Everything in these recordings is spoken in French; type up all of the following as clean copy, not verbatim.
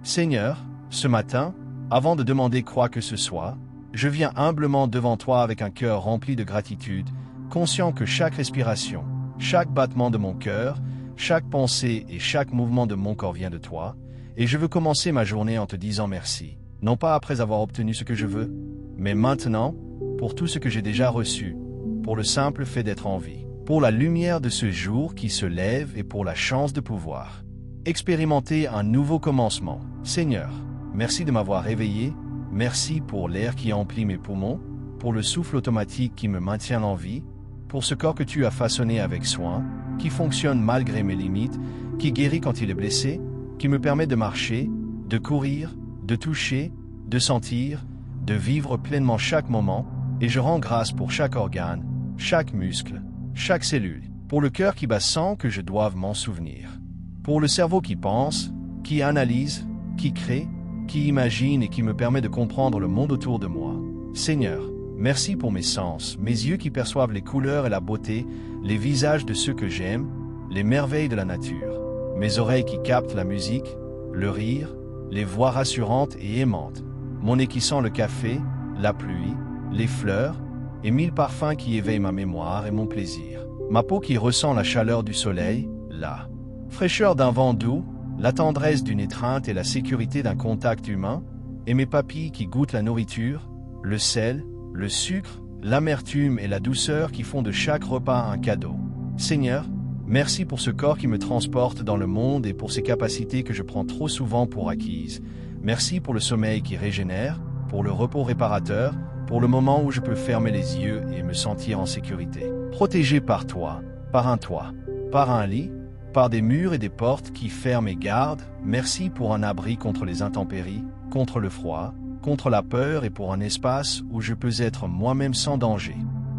Seigneur, ce matin, avant de demander quoi que ce soit, je viens humblement devant toi avec un cœur rempli de gratitude, conscient que chaque respiration, chaque battement de mon cœur, chaque pensée et chaque mouvement de mon corps vient de toi, et je veux commencer ma journée en te disant merci, non pas après avoir obtenu ce que je veux, mais maintenant, pour tout ce que j'ai déjà reçu, pour le simple fait d'être en vie, pour la lumière de ce jour qui se lève et pour la chance de pouvoir expérimenter un nouveau commencement. Seigneur, merci de m'avoir réveillé, merci pour l'air qui emplit mes poumons, pour le souffle automatique qui me maintient en vie, pour ce corps que tu as façonné avec soin, qui fonctionne malgré mes limites, qui guérit quand il est blessé, qui me permet de marcher, de courir, de toucher, de sentir, de vivre pleinement chaque moment, et je rends grâce pour chaque organe, chaque muscle, chaque cellule, pour le cœur qui bat sans que je doive m'en souvenir, pour le cerveau qui pense, qui analyse, qui crée, qui imagine et qui me permet de comprendre le monde autour de moi. Seigneur, merci pour mes sens, mes yeux qui perçoivent les couleurs et la beauté, les visages de ceux que j'aime, les merveilles de la nature, mes oreilles qui captent la musique, le rire, les voix rassurantes et aimantes, mon nez qui sent le café, la pluie, les fleurs, et 1000 parfums qui éveillent ma mémoire et mon plaisir, ma peau qui ressent la chaleur du soleil, la fraîcheur d'un vent doux, la tendresse d'une étreinte et la sécurité d'un contact humain, et mes papilles qui goûtent la nourriture, le sel, le sucre, l'amertume et la douceur qui font de chaque repas un cadeau. Seigneur, merci pour ce corps qui me transporte dans le monde et pour ces capacités que je prends trop souvent pour acquises. Merci pour le sommeil qui régénère, pour le repos réparateur, pour le moment où je peux fermer les yeux et me sentir en sécurité. Protégé par toi, par un toit, par un lit, par des murs et des portes qui ferment et gardent, merci pour un abri contre les intempéries, contre le froid, contre la peur et pour un espace où je peux être moi-même sans danger.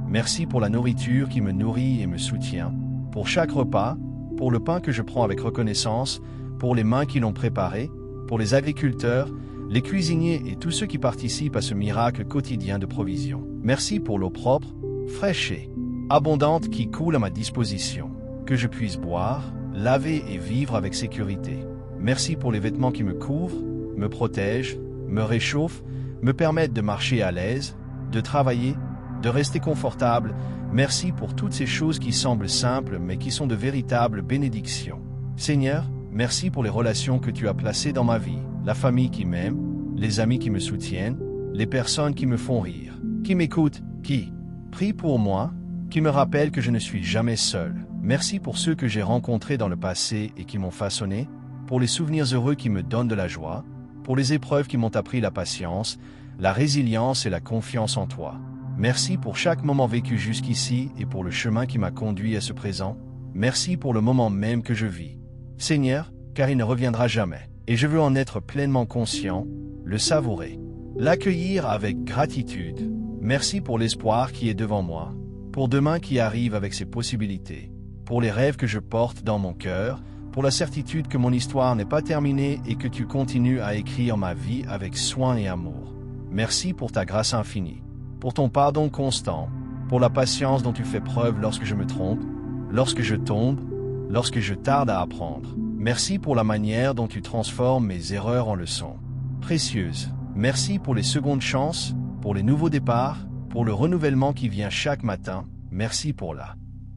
Merci pour la nourriture qui me nourrit et me soutient, pour chaque repas, pour le pain que je prends avec reconnaissance, pour les mains qui l'ont préparé, pour les agriculteurs, les cuisiniers et tous ceux qui participent à ce miracle quotidien de provision. Merci pour l'eau propre, fraîche et abondante qui coule à ma disposition, que je puisse boire, laver et vivre avec sécurité. Merci pour les vêtements qui me couvrent, me protègent, me réchauffent, me permettent de marcher à l'aise, de travailler, de rester confortable. Merci pour toutes ces choses qui semblent simples mais qui sont de véritables bénédictions. Seigneur, merci pour les relations que tu as placées dans ma vie, la famille qui m'aime, les amis qui me soutiennent, les personnes qui me font rire, qui m'écoutent, qui prient pour moi, qui me rappellent que je ne suis jamais seul. Merci pour ceux que j'ai rencontrés dans le passé et qui m'ont façonné, pour les souvenirs heureux qui me donnent de la joie, pour les épreuves qui m'ont appris la patience, la résilience et la confiance en toi. Merci pour chaque moment vécu jusqu'ici et pour le chemin qui m'a conduit à ce présent. Merci pour le moment même que je vis. Seigneur, car il ne reviendra jamais, et je veux en être pleinement conscient, le savourer, l'accueillir avec gratitude. Merci pour l'espoir qui est devant moi, pour demain qui arrive avec ses possibilités, pour les rêves que je porte dans mon cœur, pour la certitude que mon histoire n'est pas terminée et que tu continues à écrire ma vie avec soin et amour. Merci pour ta grâce infinie, pour ton pardon constant, pour la patience dont tu fais preuve lorsque je me trompe, lorsque je tombe, lorsque je tarde à apprendre. Merci pour la manière dont tu transformes mes erreurs en leçons précieuses. Merci pour les secondes chances, pour les nouveaux départs, pour le renouvellement qui vient chaque matin. Merci pour la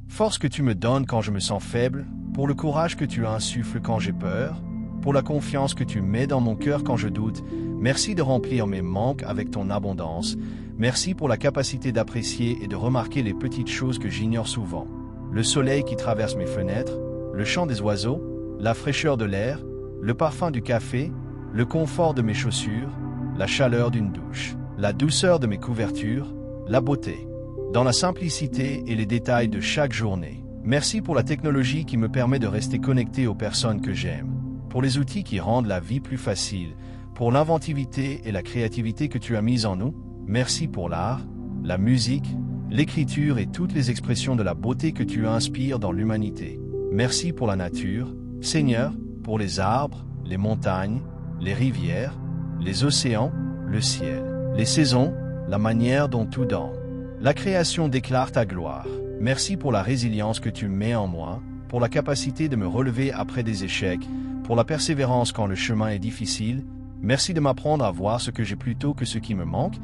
force que tu me donnes quand je me sens faible, pour le courage que tu insuffles quand j'ai peur, pour la confiance que tu mets dans mon cœur quand je doute. Merci de remplir mes manques avec ton abondance. Merci pour la capacité d'apprécier et de remarquer les petites choses que j'ignore souvent. Le soleil qui traverse mes fenêtres, le chant des oiseaux, la fraîcheur de l'air, le parfum du café, le confort de mes chaussures, la chaleur d'une douche, la douceur de mes couvertures, la beauté, dans la simplicité et les détails de chaque journée. Merci pour la technologie qui me permet de rester connecté aux personnes que j'aime, pour les outils qui rendent la vie plus facile, pour l'inventivité et la créativité que tu as mises en nous. Merci pour l'art, la musique, l'écriture et toutes les expressions de la beauté que tu inspires dans l'humanité. Merci pour la nature, Seigneur, pour les arbres, les montagnes, les rivières, les océans, le ciel, les saisons, la manière dont tout dans la création déclare ta gloire. Merci pour la résilience que tu mets en moi, pour la capacité de me relever après des échecs, pour la persévérance quand le chemin est difficile. Merci de m'apprendre à voir ce que j'ai plutôt que ce qui me manque,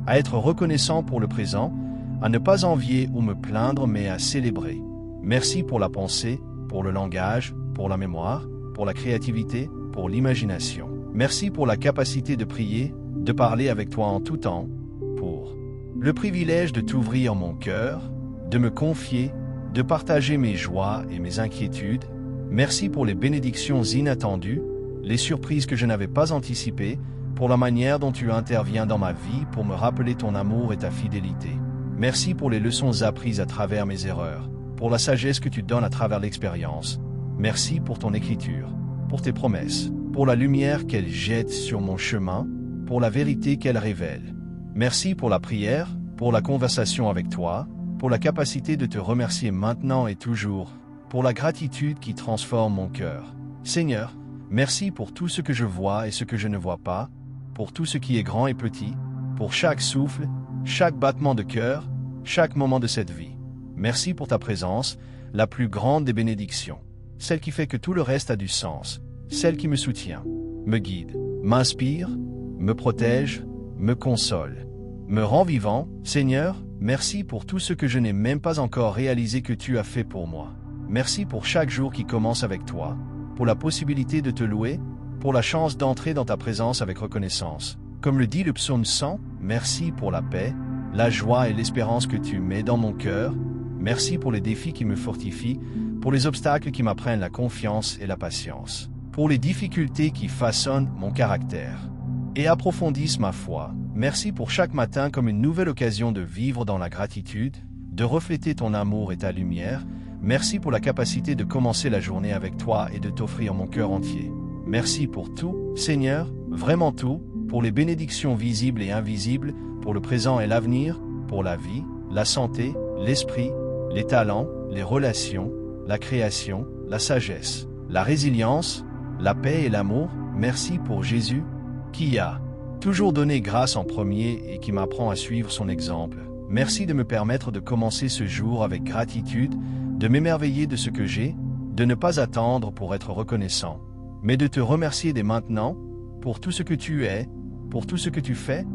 à être reconnaissant pour le présent, à ne pas envier ou me plaindre mais à célébrer. Merci pour la pensée, pour le langage, pour la mémoire, pour la créativité, pour l'imagination. Merci pour la capacité de prier, de parler avec toi en tout temps, pour le privilège de t'ouvrir mon cœur, de me confier, de partager mes joies et mes inquiétudes. Merci pour les bénédictions inattendues, les surprises que je n'avais pas anticipées, pour la manière dont tu interviens dans ma vie pour me rappeler ton amour et ta fidélité. Merci pour les leçons apprises à travers mes erreurs, pour la sagesse que tu donnes à travers l'expérience. Merci pour ton écriture, pour tes promesses, pour la lumière qu'elle jette sur mon chemin, pour la vérité qu'elle révèle. Merci pour la prière, pour la conversation avec toi, pour la capacité de te remercier maintenant et toujours, pour la gratitude qui transforme mon cœur. Seigneur, merci pour tout ce que je vois et ce que je ne vois pas, pour tout ce qui est grand et petit, pour chaque souffle, chaque battement de cœur, chaque moment de cette vie. Merci pour ta présence, la plus grande des bénédictions, celle qui fait que tout le reste a du sens, celle qui me soutient, me guide, m'inspire, me protège, me console, me rend vivant. Seigneur, merci pour tout ce que je n'ai même pas encore réalisé que tu as fait pour moi. Merci pour chaque jour qui commence avec toi, pour la possibilité de te louer, pour la chance d'entrer dans ta présence avec reconnaissance. Comme le dit le psaume 100, merci pour la paix, la joie et l'espérance que tu mets dans mon cœur. Merci pour les défis qui me fortifient, pour les obstacles qui m'apprennent la confiance et la patience, pour les difficultés qui façonnent mon caractère et approfondissent ma foi. Merci pour chaque matin comme une nouvelle occasion de vivre dans la gratitude, de refléter ton amour et ta lumière. Merci pour la capacité de commencer la journée avec toi et de t'offrir mon cœur entier. Merci pour tout, Seigneur, vraiment tout, pour les bénédictions visibles et invisibles, pour le présent et l'avenir, pour la vie, la santé, l'esprit, les talents, les relations, la création, la sagesse, la résilience, la paix et l'amour. Merci pour Jésus, qui a toujours donné grâce en premier et qui m'apprend à suivre son exemple. Merci de me permettre de commencer ce jour avec gratitude, de m'émerveiller de ce que j'ai, de ne pas attendre pour être reconnaissant, mais de te remercier dès maintenant pour tout ce que tu es, pour tout ce que tu fais,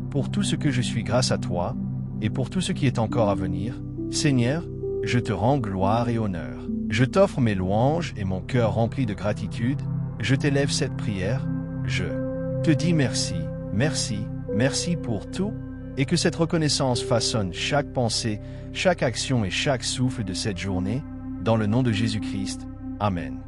pour tout ce que je suis grâce à toi, et pour tout ce qui est encore à venir. Seigneur, je te rends gloire et honneur. Je t'offre mes louanges et mon cœur rempli de gratitude. Je t'élève cette prière. Je te dis merci, merci, merci pour tout, et que cette reconnaissance façonne chaque pensée, chaque action et chaque souffle de cette journée, dans le nom de Jésus-Christ. Amen.